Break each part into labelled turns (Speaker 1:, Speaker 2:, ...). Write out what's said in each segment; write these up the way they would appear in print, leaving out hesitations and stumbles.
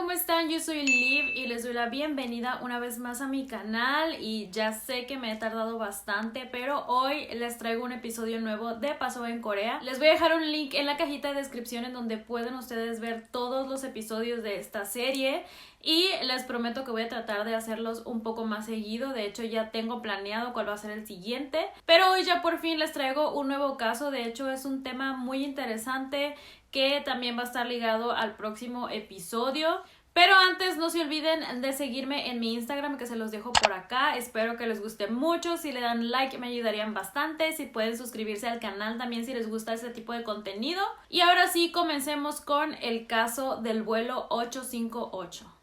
Speaker 1: ¿cómo están? Yo soy Liv y les doy la bienvenida una vez más a mi canal y ya sé que me he tardado bastante, pero hoy les traigo un episodio nuevo de Pasó en Corea. Les voy a dejar un link en la cajita de descripción en donde pueden ustedes ver todos los episodios de esta serie y les prometo que voy a tratar de hacerlos un poco más seguido. De hecho ya tengo planeado cuál va a ser el siguiente, pero hoy ya por fin les traigo un nuevo caso. De hecho es un tema muy interesante que también va a estar ligado al próximo episodio. Pero antes no se olviden de seguirme en mi Instagram, que se los dejo por acá. Espero que les guste mucho. Si le dan like me ayudarían bastante. Si pueden suscribirse al canal también si les gusta este tipo de contenido. Y ahora sí, comencemos con el caso del vuelo 858.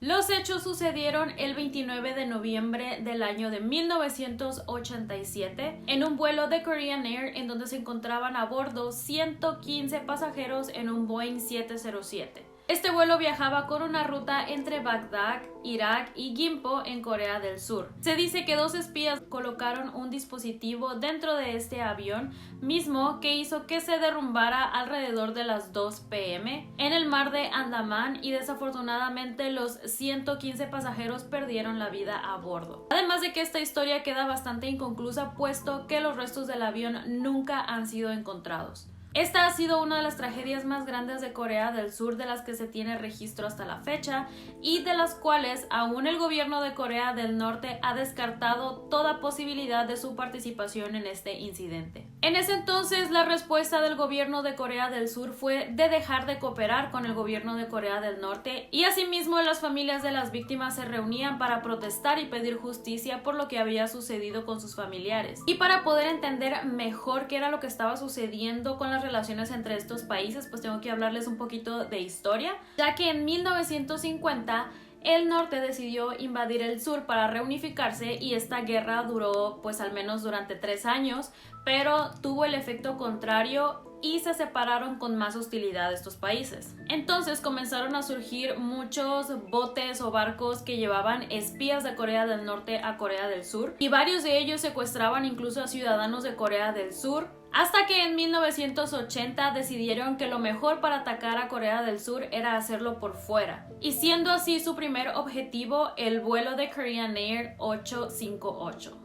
Speaker 1: Los hechos sucedieron el 29 de noviembre del año de 1987 en un vuelo de Korean Air en donde se encontraban a bordo 115 pasajeros en un Boeing 707. Este vuelo viajaba con una ruta entre Bagdad, Irak y Gimpo en Corea del Sur. Se dice que dos espías colocaron un dispositivo dentro de este avión mismo que hizo que se derrumbara alrededor de las 2 p.m. en el mar de Andamán y desafortunadamente los 115 pasajeros perdieron la vida a bordo. Además de que esta historia queda bastante inconclusa puesto que los restos del avión nunca han sido encontrados. Esta ha sido una de las tragedias más grandes de Corea del Sur de las que se tiene registro hasta la fecha y de las cuales aún el gobierno de Corea del Norte ha descartado toda posibilidad de su participación en este incidente. En ese entonces la respuesta del gobierno de Corea del Sur fue de dejar de cooperar con el gobierno de Corea del Norte y asimismo las familias de las víctimas se reunían para protestar y pedir justicia por lo que había sucedido con sus familiares. Y para poder entender mejor qué era lo que estaba sucediendo con las relaciones entre estos países, pues tengo que hablarles un poquito de historia, ya que en 1950 el norte decidió invadir el sur para reunificarse y esta guerra duró pues al menos durante 3 años, pero tuvo el efecto contrario y se separaron con más hostilidad estos países. Entonces comenzaron a surgir muchos botes o barcos que llevaban espías de Corea del Norte a Corea del Sur y varios de ellos secuestraban incluso a ciudadanos de Corea del Sur, hasta que en 1980 decidieron que lo mejor para atacar a Corea del Sur era hacerlo por fuera, y siendo así su primer objetivo el vuelo de Korean Air 858.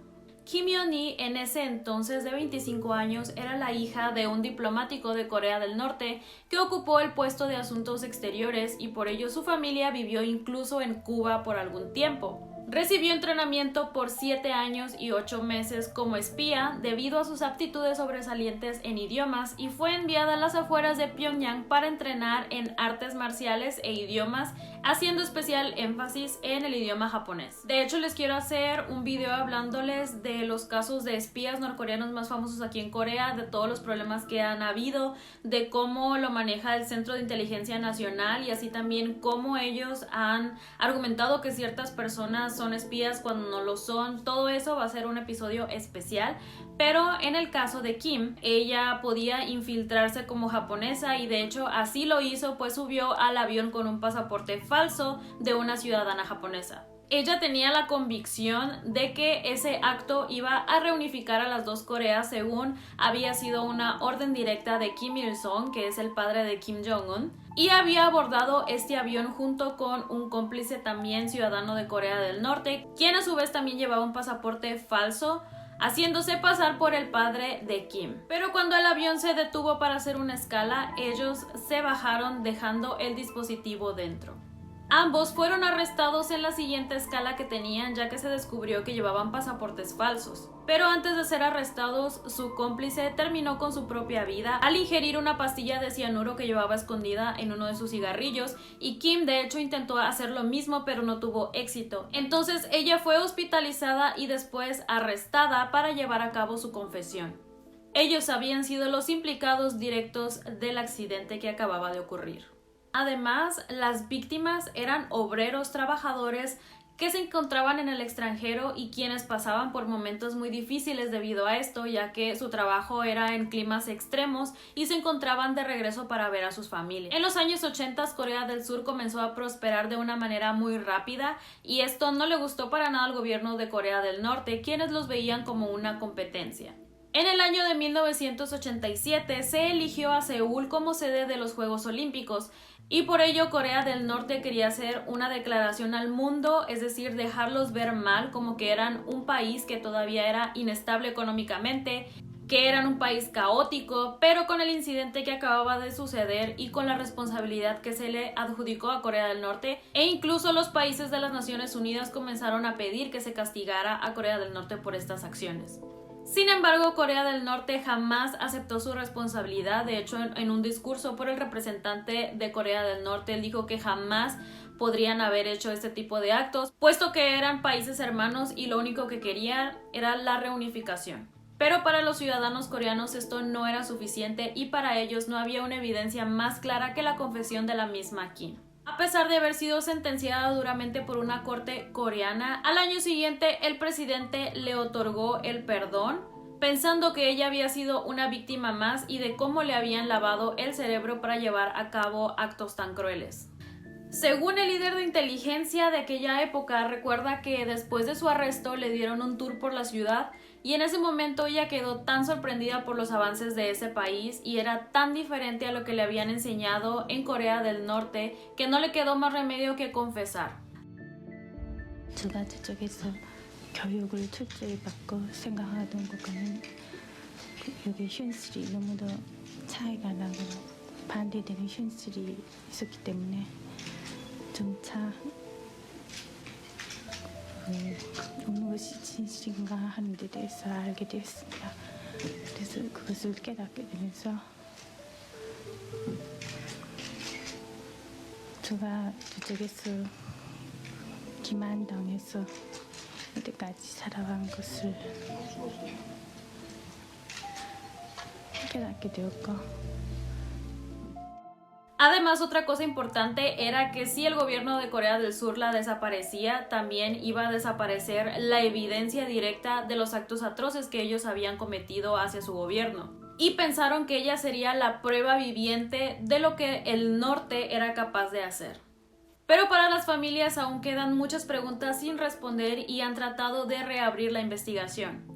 Speaker 1: Kim Yeon-hee, en ese entonces de 25 años, era la hija de un diplomático de Corea del Norte que ocupó el puesto de Asuntos Exteriores y por ello su familia vivió incluso en Cuba por algún tiempo. Recibió entrenamiento por 7 años y 8 meses como espía debido a sus aptitudes sobresalientes en idiomas y fue enviada a las afueras de Pyongyang para entrenar en artes marciales e idiomas, haciendo especial énfasis en el idioma japonés. De hecho, les quiero hacer un video hablándoles de los casos de espías norcoreanos más famosos aquí en Corea, de todos los problemas que han habido, de cómo lo maneja el Centro de Inteligencia Nacional y así también cómo ellos han argumentado que ciertas personas son espías cuando no lo son. Todo eso va a ser un episodio especial, pero en el caso de Kim, ella podía infiltrarse como japonesa y de hecho así lo hizo, pues subió al avión con un pasaporte falso de una ciudadana japonesa. Ella tenía la convicción de que ese acto iba a reunificar a las dos Coreas según había sido una orden directa de Kim Il-sung, que es el padre de Kim Jong-un, y había abordado este avión junto con un cómplice también ciudadano de Corea del Norte, quien a su vez también llevaba un pasaporte falso, haciéndose pasar por el padre de Kim. Pero cuando el avión se detuvo para hacer una escala, ellos se bajaron dejando el dispositivo dentro. Ambos fueron arrestados en la siguiente escala que tenían, ya que se descubrió que llevaban pasaportes falsos. Pero antes de ser arrestados, su cómplice terminó con su propia vida al ingerir una pastilla de cianuro que llevaba escondida en uno de sus cigarrillos, y Kim de hecho intentó hacer lo mismo pero no tuvo éxito. Entonces ella fue hospitalizada y después arrestada para llevar a cabo su confesión. Ellos habían sido los implicados directos del accidente que acababa de ocurrir. Además, las víctimas eran obreros trabajadores que se encontraban en el extranjero y quienes pasaban por momentos muy difíciles debido a esto, ya que su trabajo era en climas extremos y se encontraban de regreso para ver a sus familias. En los años 80 Corea del Sur comenzó a prosperar de una manera muy rápida y esto no le gustó para nada al gobierno de Corea del Norte, quienes los veían como una competencia. En el año de 1987 se eligió a Seúl como sede de los Juegos Olímpicos y por ello Corea del Norte quería hacer una declaración al mundo, es decir, dejarlos ver mal como que eran un país que todavía era inestable económicamente, que eran un país caótico, pero con el incidente que acababa de suceder y con la responsabilidad que se le adjudicó a Corea del Norte, e incluso los países de las Naciones Unidas comenzaron a pedir que se castigara a Corea del Norte por estas acciones. Sin embargo, Corea del Norte jamás aceptó su responsabilidad. De hecho, en un discurso por el representante de Corea del Norte, él dijo que jamás podrían haber hecho este tipo de actos, puesto que eran países hermanos y lo único que querían era la reunificación. Pero para los ciudadanos coreanos esto no era suficiente y para ellos no había una evidencia más clara que la confesión de la misma Kim. A pesar de haber sido sentenciada duramente por una corte coreana, al año siguiente el presidente le otorgó el perdón, pensando que ella había sido una víctima más y de cómo le habían lavado el cerebro para llevar a cabo actos tan crueles. Según el líder de inteligencia de aquella época, recuerda que después de su arresto le dieron un tour por la ciudad y en ese momento ella quedó tan sorprendida por los avances de ese país y era tan diferente a lo que le habían enseñado en Corea del Norte que no le quedó más remedio que confesar.
Speaker 2: 제가 저쪽에서 교육을 철저히 받고 생각하던 것과는 여기 현실이 너무도 차이가 나고 반대되는 현실이 있었기 때문에 점차 어느 것이 진실인가 하는 데 대해서 알게 되었습니다. 그래서 그것을 깨닫게 되면서 제가 저쪽에서 기만당해서 이때까지 살아간 것을 깨닫게 되었고
Speaker 1: Además, otra cosa importante era que si el gobierno de Corea del Sur la desaparecía, también iba a desaparecer la evidencia directa de los actos atroces que ellos habían cometido hacia su gobierno. Y pensaron que ella sería la prueba viviente de lo que el norte era capaz de hacer. Pero para las familias aún quedan muchas preguntas sin responder y han tratado de reabrir la investigación.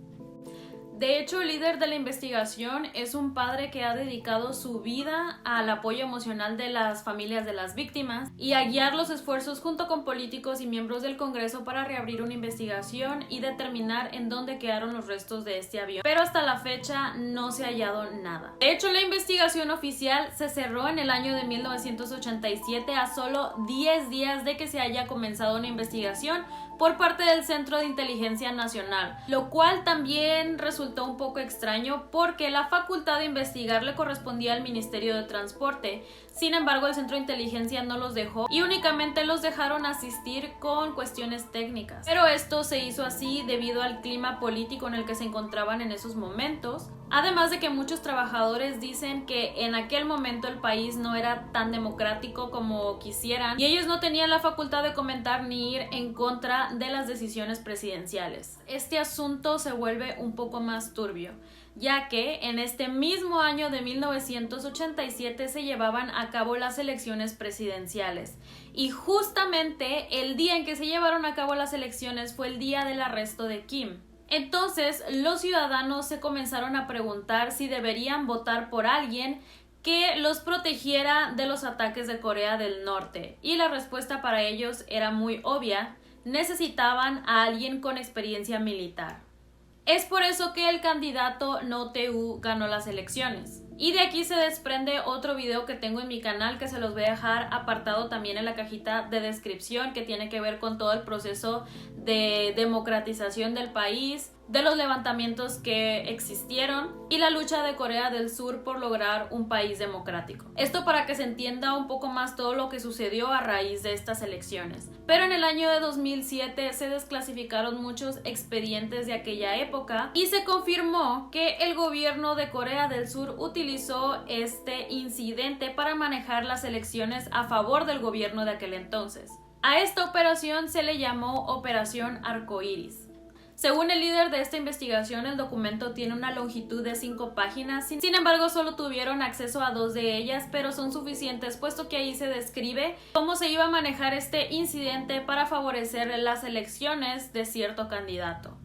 Speaker 1: De hecho, el líder de la investigación es un padre que ha dedicado su vida al apoyo emocional de las familias de las víctimas y a guiar los esfuerzos junto con políticos y miembros del Congreso para reabrir una investigación y determinar en dónde quedaron los restos de este avión. Pero hasta la fecha no se ha hallado nada. De hecho, la investigación oficial se cerró en el año de 1987 a solo 10 días de que se haya comenzado una investigación por parte del Centro de Inteligencia Nacional, lo cual también resultó un poco extraño porque la facultad de investigar le correspondía al Ministerio de Transporte. Sin embargo, el Centro de Inteligencia no los dejó y únicamente los dejaron asistir con cuestiones técnicas. Pero esto se hizo así debido al clima político en el que se encontraban en esos momentos. Además de que muchos trabajadores dicen que en aquel momento el país no era tan democrático como quisieran y ellos no tenían la facultad de comentar ni ir en contra de las decisiones presidenciales. Este asunto se vuelve un poco más turbio, ya que en este mismo año de 1987 se llevaban a cabo las elecciones presidenciales y justamente el día en que se llevaron a cabo las elecciones fue el día del arresto de Kim. Entonces, los ciudadanos se comenzaron a preguntar si deberían votar por alguien que los protegiera de los ataques de Corea del Norte. Y la respuesta para ellos era muy obvia: necesitaban a alguien con experiencia militar. Es por eso que el candidato No Tae-woo ganó las elecciones. Y de aquí se desprende otro video que tengo en mi canal que se los voy a dejar apartado también en la cajita de descripción, que tiene que ver con todo el proceso de democratización del país, de los levantamientos que existieron y la lucha de Corea del Sur por lograr un país democrático. Esto para que se entienda un poco más todo lo que sucedió a raíz de estas elecciones. Pero en el año de 2007 se desclasificaron muchos expedientes de aquella época y se confirmó que el gobierno de Corea del Sur utilizó este incidente para manejar las elecciones a favor del gobierno de aquel entonces. A esta operación se le llamó Operación Arcoíris. Según el líder de esta investigación, el documento tiene una longitud de 5 páginas, sin embargo solo tuvieron acceso a 2 de ellas, pero son suficientes puesto que ahí se describe cómo se iba a manejar este incidente para favorecer las elecciones de cierto candidato.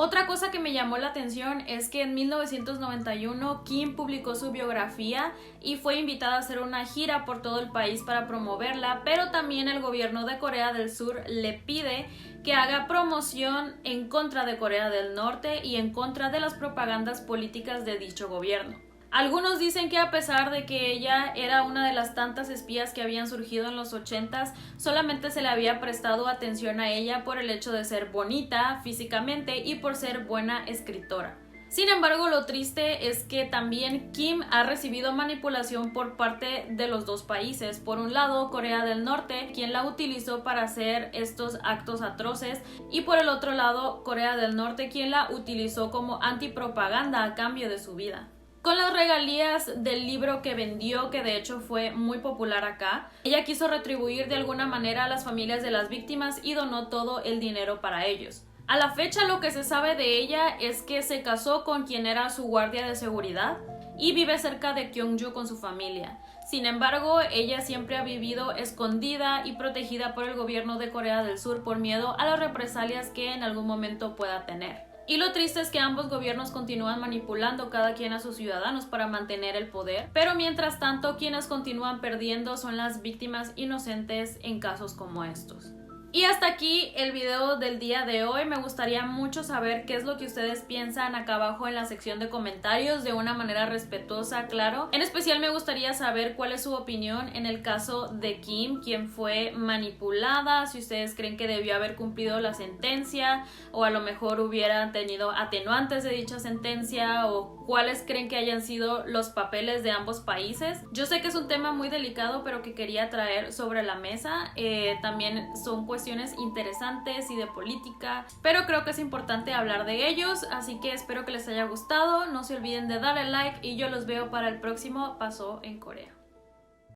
Speaker 1: Otra cosa que me llamó la atención es que en 1991 Kim publicó su biografía y fue invitada a hacer una gira por todo el país para promoverla, pero también el gobierno de Corea del Sur le pide que haga promoción en contra de Corea del Norte y en contra de las propagandas políticas de dicho gobierno. Algunos dicen que a pesar de que ella era una de las tantas espías que habían surgido en los 80s, solamente se le había prestado atención a ella por el hecho de ser bonita físicamente y por ser buena escritora. Sin embargo, lo triste es que también Kim ha recibido manipulación por parte de los dos países. Por un lado, Corea del Norte, quien la utilizó para hacer estos actos atroces, y por el otro lado, Corea del Norte, quien la utilizó como antipropaganda a cambio de su vida. Con las regalías del libro que vendió, que de hecho fue muy popular acá, ella quiso retribuir de alguna manera a las familias de las víctimas y donó todo el dinero para ellos. A la fecha lo que se sabe de ella es que se casó con quien era su guardia de seguridad y vive cerca de Gyeongju con su familia. Sin embargo, ella siempre ha vivido escondida y protegida por el gobierno de Corea del Sur por miedo a las represalias que en algún momento pueda tener. Y lo triste es que ambos gobiernos continúan manipulando cada quien a sus ciudadanos para mantener el poder, pero mientras tanto quienes continúan perdiendo son las víctimas inocentes en casos como estos. Y hasta aquí el video del día de hoy. Me gustaría mucho saber qué es lo que ustedes piensan acá abajo en la sección de comentarios, de una manera respetuosa, claro. En especial me gustaría saber cuál es su opinión en el caso de Kim, quien fue manipulada, si ustedes creen que debió haber cumplido la sentencia o a lo mejor hubieran tenido atenuantes de dicha sentencia, o cuáles creen que hayan sido los papeles de ambos países. Yo sé que es un tema muy delicado, pero que quería traer sobre la mesa. También son cuestiones interesantes y de política, pero creo que es importante hablar de ellos, así que espero que les haya gustado. No se olviden de darle like y yo los veo para el próximo Paso en Corea.